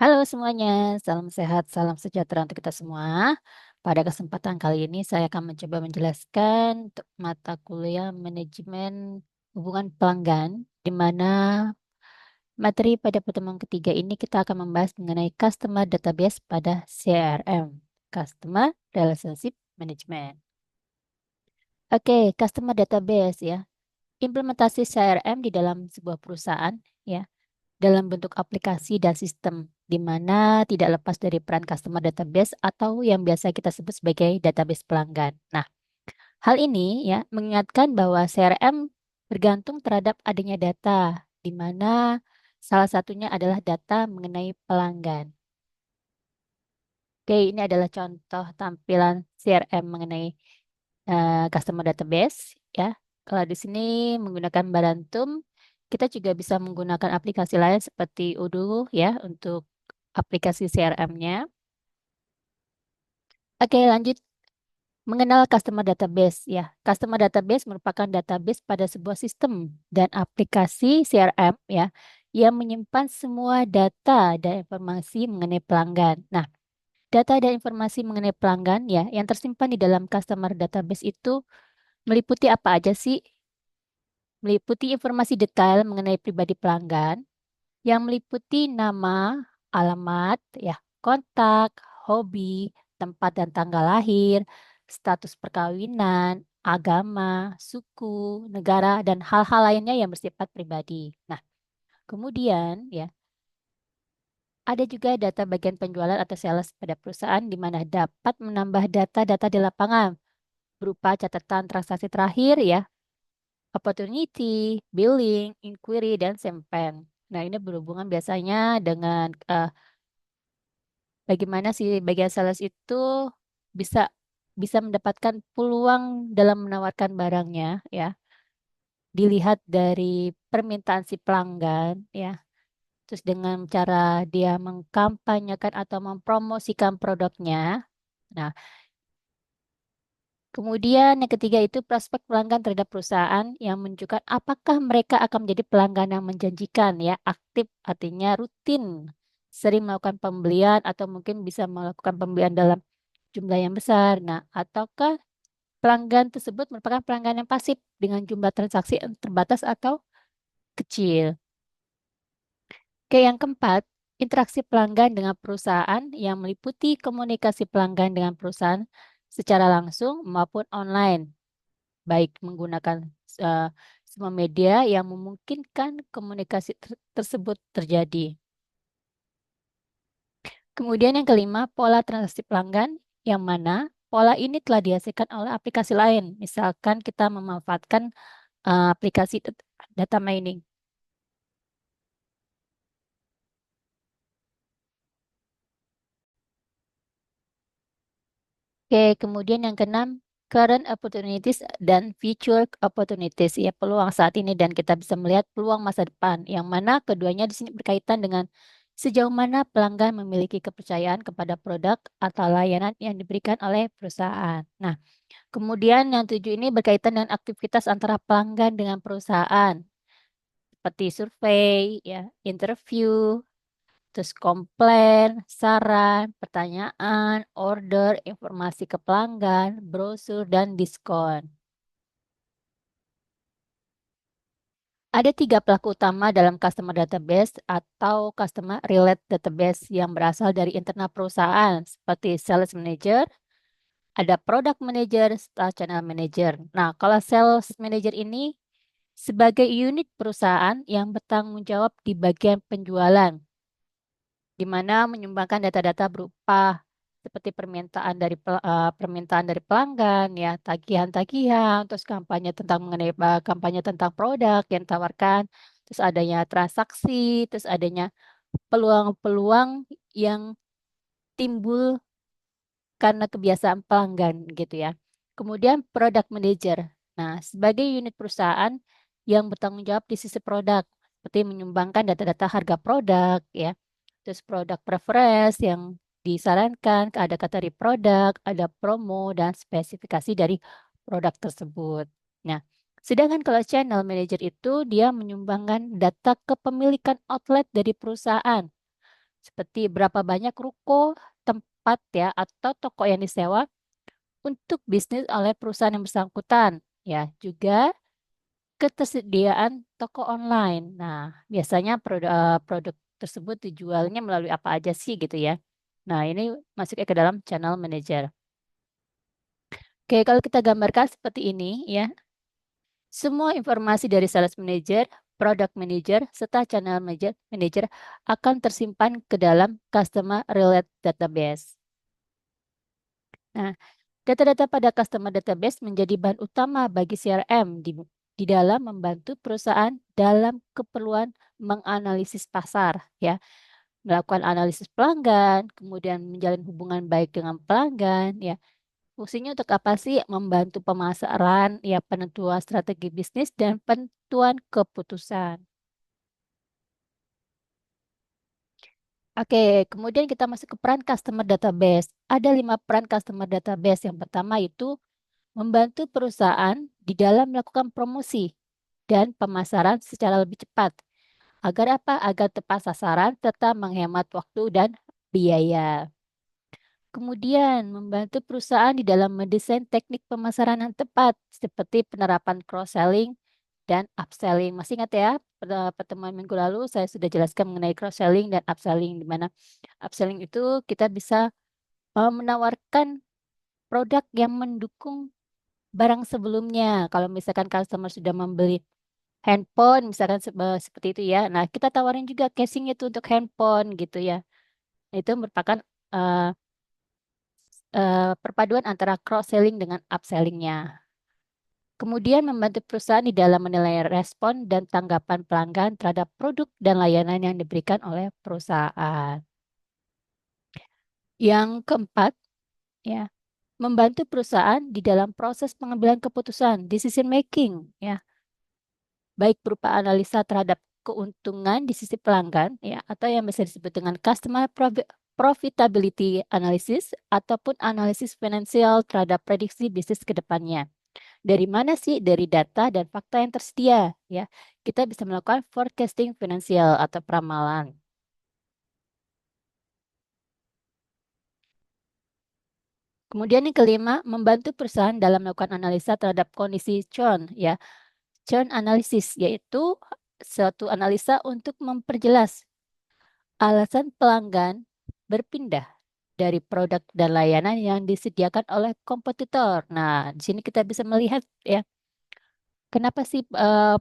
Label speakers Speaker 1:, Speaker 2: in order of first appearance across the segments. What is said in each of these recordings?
Speaker 1: Halo semuanya, salam sehat, salam sejahtera untuk kita semua. Pada kesempatan kali ini saya akan mencoba menjelaskan untuk mata kuliah manajemen hubungan pelanggan, di mana materi pada pertemuan ketiga ini kita akan membahas mengenai Customer Database pada CRM, Customer Relationship Management. Oke, Customer Database ya. Implementasi CRM di dalam sebuah perusahaan ya dalam bentuk aplikasi dan sistem, di mana tidak lepas dari peran customer database atau yang biasa kita sebut sebagai database pelanggan. Nah, hal ini ya mengingatkan bahwa CRM bergantung terhadap adanya data, di mana salah satunya adalah data mengenai pelanggan. Oke, ini adalah contoh tampilan CRM mengenai customer database ya. Kalau di sini menggunakan Barantum, kita juga bisa menggunakan aplikasi lain seperti Odoo ya untuk aplikasi CRM-nya. Oke, lanjut mengenal customer database ya. Customer database merupakan database pada sebuah sistem dan aplikasi CRM ya yang menyimpan semua data dan informasi mengenai pelanggan. Nah, data dan informasi mengenai pelanggan ya yang tersimpan di dalam customer database itu meliputi apa aja sih? Meliputi informasi detail mengenai pribadi pelanggan yang meliputi nama, alamat, ya, kontak, hobi, tempat dan tanggal lahir, status perkawinan, agama, suku, negara, dan hal-hal lainnya yang bersifat pribadi. Nah, kemudian ya, ada juga data bagian penjualan atau sales pada perusahaan di mana dapat menambah data-data di lapangan berupa catatan transaksi terakhir ya, opportunity, billing, inquiry, dan campaign. Nah, ini berhubungan biasanya dengan bagaimana si bagian sales itu bisa bisa mendapatkan peluang dalam menawarkan barangnya ya. Dilihat dari permintaan si pelanggan ya. Terus dengan cara dia mengkampanyekan atau mempromosikan produknya. Nah, kemudian yang ketiga itu prospek pelanggan terhadap perusahaan yang menunjukkan apakah mereka akan menjadi pelanggan yang menjanjikan ya, aktif artinya rutin, sering melakukan pembelian atau mungkin bisa melakukan pembelian dalam jumlah yang besar. Nah, ataukah pelanggan tersebut merupakan pelanggan yang pasif dengan jumlah transaksi yang terbatas atau kecil. Oke, yang keempat, interaksi pelanggan dengan perusahaan yang meliputi komunikasi pelanggan dengan perusahaan secara langsung maupun online, baik menggunakan eh, semua media yang memungkinkan komunikasi tersebut terjadi. Kemudian yang kelima, pola transaksi pelanggan yang mana pola ini telah dihasilkan oleh aplikasi lain. Misalkan kita memanfaatkan aplikasi data mining. Oke, kemudian yang keenam, current opportunities dan future opportunities, ya peluang saat ini dan kita bisa melihat peluang masa depan, yang mana keduanya di sini berkaitan dengan sejauh mana pelanggan memiliki kepercayaan kepada produk atau layanan yang diberikan oleh perusahaan. Nah, kemudian yang tujuh ini berkaitan dengan aktivitas antara pelanggan dengan perusahaan, seperti survei, ya, interview, terus komplain, saran, pertanyaan, order, informasi ke pelanggan, brosur, dan diskon. Ada tiga pelaku utama dalam customer database atau customer relate database yang berasal dari internal perusahaan, seperti sales manager, ada product manager, serta channel manager. Nah, kalau sales manager ini sebagai unit perusahaan yang bertanggung jawab di bagian penjualan, di mana menyumbangkan data-data berupa seperti permintaan dari pelanggan ya, tagihan-tagihan, terus kampanye tentang mengenai kampanye tentang produk yang ditawarkan, terus adanya transaksi, terus adanya peluang-peluang yang timbul karena kebiasaan pelanggan gitu ya. Kemudian product manager. Nah, sebagai unit perusahaan yang bertanggung jawab di sisi produk, seperti menyumbangkan data-data harga produk ya. Terus produk preference yang disarankan, ada kategori produk, ada promo dan spesifikasi dari produk tersebut. Nah, sedangkan kalau channel manager itu dia menyumbangkan data kepemilikan outlet dari perusahaan seperti berapa banyak ruko, tempat ya, atau toko yang disewa untuk bisnis oleh perusahaan yang bersangkutan. Ya, juga ketersediaan toko online. Nah, biasanya produk tersebut dijualnya melalui apa aja sih gitu ya. Nah, ini masuk ke dalam channel manager. Oke, kalau kita gambarkan seperti ini ya, semua informasi dari sales manager, product manager, serta channel manager akan tersimpan ke dalam customer relate database. Nah, data-data pada customer database menjadi bahan utama bagi CRM di dalam membantu perusahaan dalam keperluan menganalisis pasar, ya, melakukan analisis pelanggan, kemudian menjalin hubungan baik dengan pelanggan, ya. Fungsinya untuk apa sih? Membantu pemasaran, ya, penentuan strategi bisnis dan penentuan keputusan. Oke, kemudian kita masuk ke peran customer database. Ada 5 peran customer database. Yang pertama itu membantu perusahaan di dalam melakukan promosi dan pemasaran secara lebih cepat. Agar apa? Agar tepat sasaran serta menghemat waktu dan biaya. Kemudian, membantu perusahaan di dalam mendesain teknik pemasaran yang tepat, seperti penerapan cross-selling dan upselling. Masih ingat ya, pada pertemuan minggu lalu saya sudah jelaskan mengenai cross-selling dan upselling, di mana upselling itu kita bisa menawarkan produk yang mendukung barang sebelumnya. Kalau misalkan customer sudah membeli handphone, misalkan seperti itu ya. Nah, kita tawarin juga casing itu untuk handphone gitu ya. Itu merupakan eh, perpaduan antara cross-selling dengan upselling-nya. Kemudian membantu perusahaan di dalam menilai respon dan tanggapan pelanggan terhadap produk dan layanan yang diberikan oleh perusahaan. Yang keempat, ya, membantu perusahaan di dalam proses pengambilan keputusan, decision making, ya, baik berupa analisa terhadap keuntungan di sisi pelanggan, ya, atau yang bisa disebut dengan customer profitability analysis ataupun analisis finansial terhadap prediksi bisnis ke depannya. Dari mana sih? Dari data dan fakta yang tersedia, ya. Kita bisa melakukan forecasting finansial atau peramalan. Kemudian yang kelima, membantu perusahaan dalam melakukan analisa terhadap kondisi churn, ya. Churn analysis yaitu suatu analisa untuk memperjelas alasan pelanggan berpindah dari produk dan layanan yang disediakan oleh kompetitor. Nah, di sini kita bisa melihat ya, kenapa sih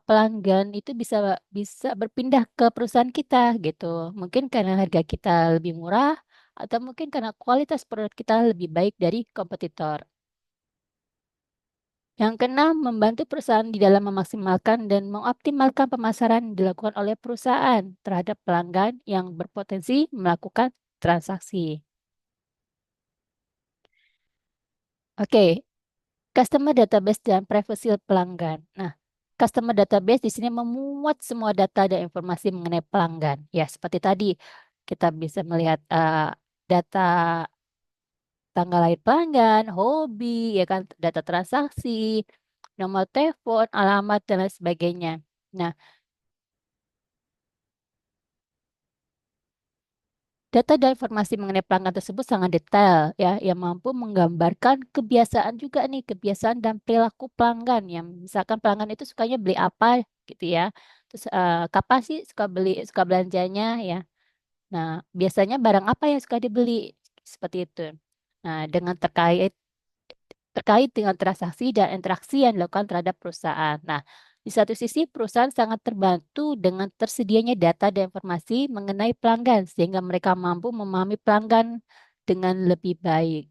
Speaker 1: pelanggan itu bisa bisa berpindah ke perusahaan kita gitu. Mungkin karena harga kita lebih murah atau mungkin karena kualitas produk kita lebih baik dari kompetitor. Yang keenam, membantu perusahaan di dalam memaksimalkan dan mengoptimalkan pemasaran yang dilakukan oleh perusahaan terhadap pelanggan yang berpotensi melakukan transaksi. Oke, customer database dan privacy pelanggan. Nah, customer database di sini memuat semua data dan informasi mengenai pelanggan. Ya, seperti tadi kita bisa melihat data tanggal lahir pelanggan, hobi, ya kan, data transaksi, nomor telepon, alamat dan lain sebagainya. Nah, data dan informasi mengenai pelanggan tersebut sangat detail ya, yang mampu menggambarkan kebiasaan juga nih, kebiasaan dan perilaku pelanggan yang misalkan pelanggan itu sukanya beli apa gitu ya. Terus kapan sih suka belanjanya ya. Nah, biasanya barang apa yang suka dibeli seperti itu. Nah, dengan terkait dengan transaksi dan interaksi yang dilakukan terhadap perusahaan. Nah, di satu sisi perusahaan sangat terbantu dengan tersedianya data dan informasi mengenai pelanggan sehingga mereka mampu memahami pelanggan dengan lebih baik.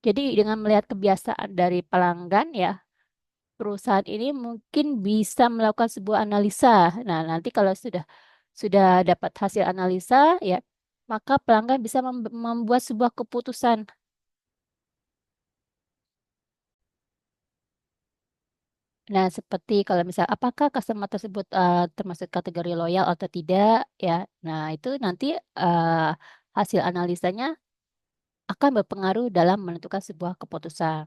Speaker 1: Jadi dengan melihat kebiasaan dari pelanggan ya, perusahaan ini mungkin bisa melakukan sebuah analisa. Nah, nanti kalau sudah dapat hasil analisa ya, maka pelanggan bisa membuat sebuah keputusan. Nah, seperti kalau misal apakah customer tersebut termasuk kategori loyal atau tidak ya. Nah, itu nanti hasil analisanya akan berpengaruh dalam menentukan sebuah keputusan.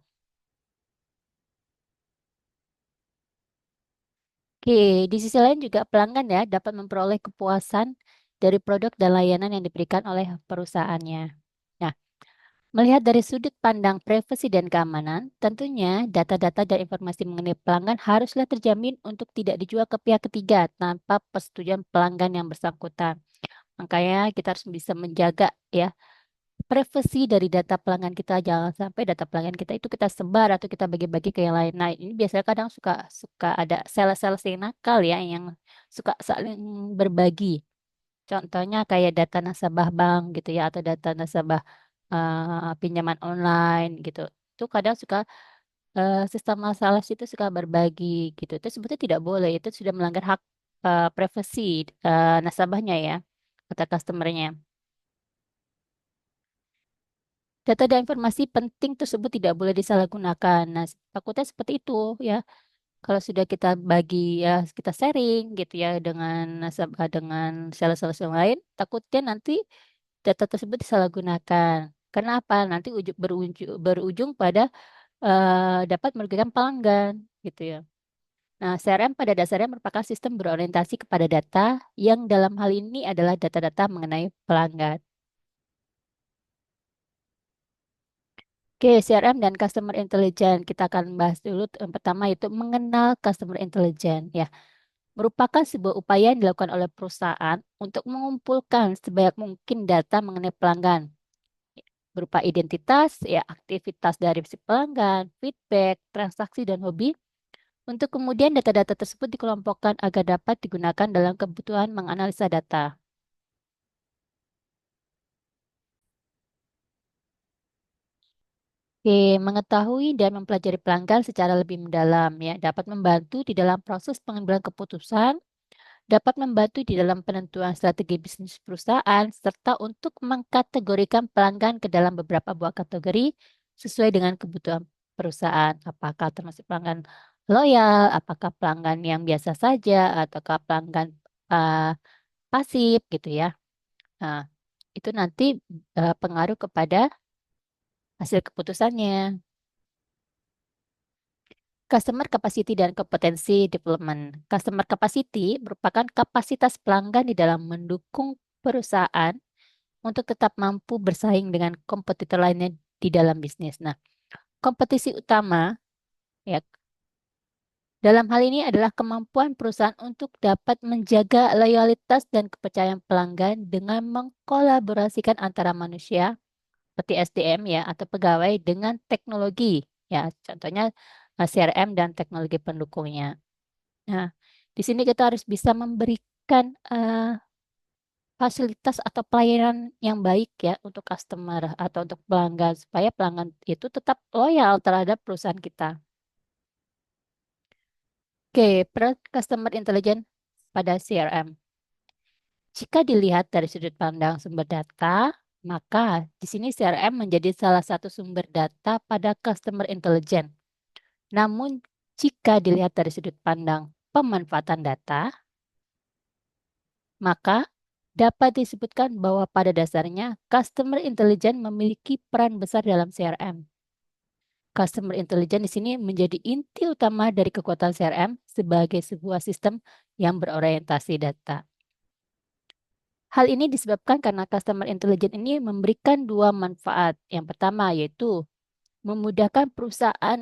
Speaker 1: Oke, di sisi lain juga pelanggan ya dapat memperoleh kepuasan dari produk dan layanan yang diberikan oleh perusahaannya. Nah, melihat dari sudut pandang privasi dan keamanan, tentunya data-data dan informasi mengenai pelanggan haruslah terjamin untuk tidak dijual ke pihak ketiga tanpa persetujuan pelanggan yang bersangkutan. Makanya kita harus bisa menjaga ya privasi dari data pelanggan kita, jangan sampai data pelanggan kita itu kita sebar atau kita bagi-bagi ke yang lain. Nah, ini biasanya kadang suka suka ada sales-sales yang nakal ya yang suka saling berbagi. Contohnya kayak data nasabah bank gitu ya atau data nasabah pinjaman online gitu. Itu kadang suka sistem sales itu suka berbagi gitu. Itu sebetulnya tidak boleh. Itu sudah melanggar hak privasi nasabahnya ya atau customernya. Data dan informasi penting tersebut tidak boleh disalahgunakan. Nah, takutnya seperti itu ya. Kalau sudah kita bagi ya, kita sharing gitu ya dengan nasabah dengan sales-sales yang lain, takutnya nanti data tersebut disalahgunakan. Kenapa? Nanti berujung pada dapat merugikan pelanggan gitu ya. Nah, CRM pada dasarnya merupakan sistem berorientasi kepada data yang dalam hal ini adalah data-data mengenai pelanggan. Oke, CRM dan Customer Intelligence. Kita akan bahas dulu yang pertama itu mengenal Customer Intelligence ya. Merupakan sebuah upaya yang dilakukan oleh perusahaan untuk mengumpulkan sebanyak mungkin data mengenai pelanggan berupa identitas, ya aktivitas dari si pelanggan, feedback, transaksi dan hobi untuk kemudian data-data tersebut dikelompokkan agar dapat digunakan dalam kebutuhan menganalisa data. Oke, mengetahui dan mempelajari pelanggan secara lebih mendalam ya dapat membantu di dalam proses pengambilan keputusan, dapat membantu di dalam penentuan strategi bisnis perusahaan, serta untuk mengkategorikan pelanggan ke dalam beberapa buah kategori sesuai dengan kebutuhan perusahaan. Apakah termasuk pelanggan loyal, apakah pelanggan yang biasa saja, ataukah pelanggan uh, pasif gitu ya. Nah, itu nanti pengaruh kepada hasil keputusannya. Customer capacity dan kompetensi development. Customer capacity merupakan kapasitas pelanggan di dalam mendukung perusahaan untuk tetap mampu bersaing dengan kompetitor lainnya di dalam bisnis. Nah, kompetisi utama ya dalam hal ini adalah kemampuan perusahaan untuk dapat menjaga loyalitas dan kepercayaan pelanggan dengan mengkolaborasikan antara manusia seperti SDM ya atau pegawai dengan teknologi ya, contohnya CRM dan teknologi pendukungnya. Nah, di sini kita harus bisa memberikan fasilitas atau pelayanan yang baik ya untuk customer atau untuk pelanggan supaya pelanggan itu tetap loyal terhadap perusahaan kita. Oke, peran customer intelligence pada CRM. Jika dilihat dari sudut pandang sumber data, maka di sini CRM menjadi salah satu sumber data pada customer intelligence. Namun, jika dilihat dari sudut pandang pemanfaatan data, maka dapat disebutkan bahwa pada dasarnya customer intelligence memiliki peran besar dalam CRM. Customer intelligence di sini menjadi inti utama dari kekuatan CRM sebagai sebuah sistem yang berorientasi data. Hal ini disebabkan karena customer intelligence ini memberikan dua manfaat. Yang pertama yaitu memudahkan perusahaan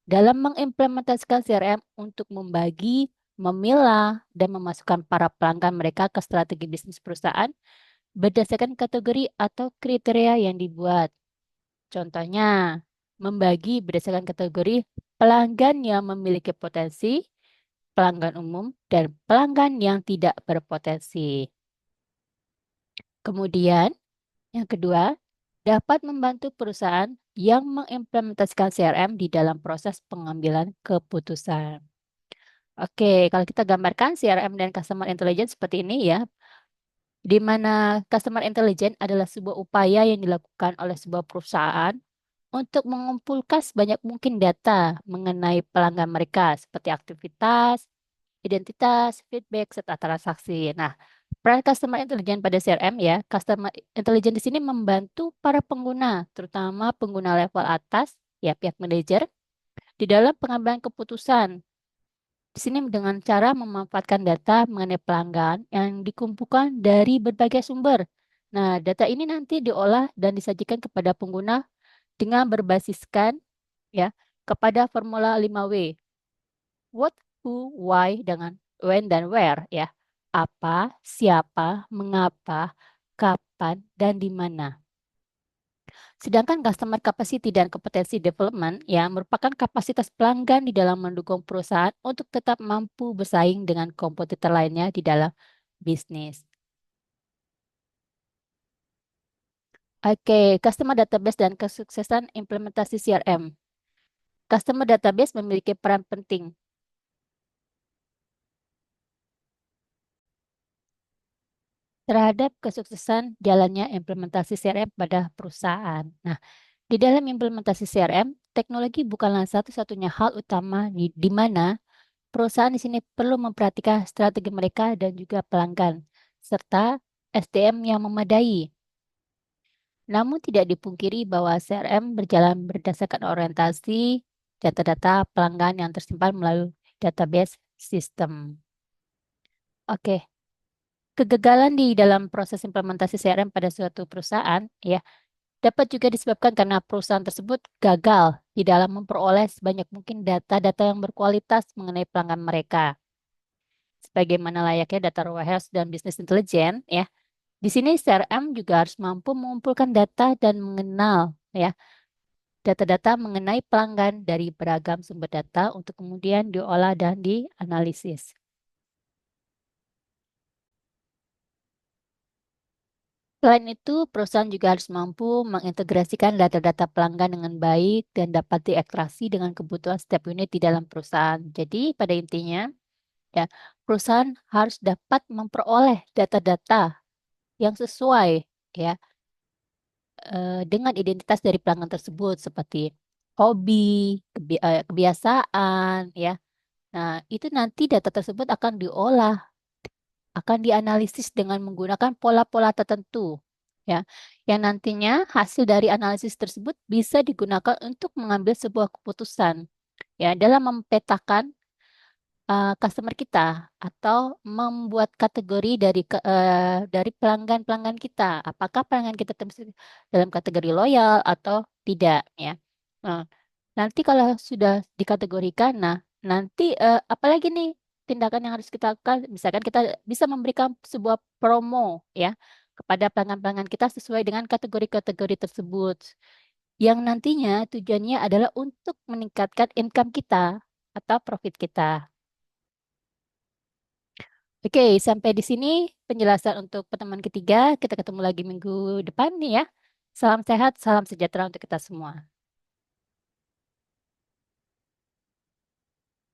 Speaker 1: dalam mengimplementasikan CRM untuk membagi, memilah, dan memasukkan para pelanggan mereka ke strategi bisnis perusahaan berdasarkan kategori atau kriteria yang dibuat. Contohnya, membagi berdasarkan kategori pelanggan yang memiliki potensi, pelanggan umum, dan pelanggan yang tidak berpotensi. Kemudian, yang kedua, dapat membantu perusahaan yang mengimplementasikan CRM di dalam proses pengambilan keputusan. Oke, kalau kita gambarkan CRM dan Customer Intelligence seperti ini ya, di mana Customer Intelligence adalah sebuah upaya yang dilakukan oleh sebuah perusahaan untuk mengumpulkan sebanyak mungkin data mengenai pelanggan mereka seperti aktivitas, identitas, feedback, serta transaksi. Nah, peran Customer Intelligence pada CRM ya, Customer Intelligence di sini membantu para pengguna, terutama pengguna level atas, ya pihak manajer, di dalam pengambilan keputusan Di sini dengan cara memanfaatkan data mengenai pelanggan yang dikumpulkan dari berbagai sumber. Nah, data ini nanti diolah dan disajikan kepada pengguna dengan berbasiskan ya kepada formula 5W. What, who, why dengan when dan where ya. Apa, siapa, mengapa, kapan, dan di mana. Sedangkan customer capacity dan kompetensi development ya merupakan kapasitas pelanggan di dalam mendukung perusahaan untuk tetap mampu bersaing dengan kompetitor lainnya di dalam bisnis. Oke, customer database dan kesuksesan implementasi CRM. Customer database memiliki peran penting terhadap kesuksesan jalannya implementasi CRM pada perusahaan. Nah, di dalam implementasi CRM, teknologi bukanlah satu-satunya hal utama di mana perusahaan di sini perlu memperhatikan strategi mereka dan juga pelanggan, serta SDM yang memadai. Namun tidak dipungkiri bahwa CRM berjalan berdasarkan orientasi data-data pelanggan yang tersimpan melalui database sistem. Oke, kegagalan di dalam proses implementasi CRM pada suatu perusahaan ya dapat juga disebabkan karena perusahaan tersebut gagal di dalam memperoleh sebanyak mungkin data-data yang berkualitas mengenai pelanggan mereka. Sebagaimana layaknya data warehouse dan bisnis intelijen, ya. Di sini CRM juga harus mampu mengumpulkan data dan mengenal, ya, data-data mengenai pelanggan dari beragam sumber data untuk kemudian diolah dan dianalisis. Selain itu, perusahaan juga harus mampu mengintegrasikan data-data pelanggan dengan baik dan dapat diekstrasi dengan kebutuhan setiap unit di dalam perusahaan. Jadi, pada intinya, ya, perusahaan harus dapat memperoleh data-data yang sesuai ya dengan identitas dari pelanggan tersebut seperti hobi, kebiasaan ya. Nah, itu nanti data tersebut akan diolah, akan dianalisis dengan menggunakan pola-pola tertentu ya. Yang nantinya hasil dari analisis tersebut bisa digunakan untuk mengambil sebuah keputusan ya dalam memetakan customer kita atau membuat kategori dari pelanggan-pelanggan kita. Apakah pelanggan kita termasuk dalam kategori loyal atau tidak ya. Nah, nanti kalau sudah dikategorikan, nah nanti apalagi nih tindakan yang harus kita lakukan? Misalkan kita bisa memberikan sebuah promo ya kepada pelanggan-pelanggan kita sesuai dengan kategori-kategori tersebut. Yang nantinya tujuannya adalah untuk meningkatkan income kita atau profit kita. Oke, sampai di sini penjelasan untuk pertemuan ketiga. Kita ketemu lagi minggu depan nih ya. Salam sehat, salam sejahtera untuk kita semua.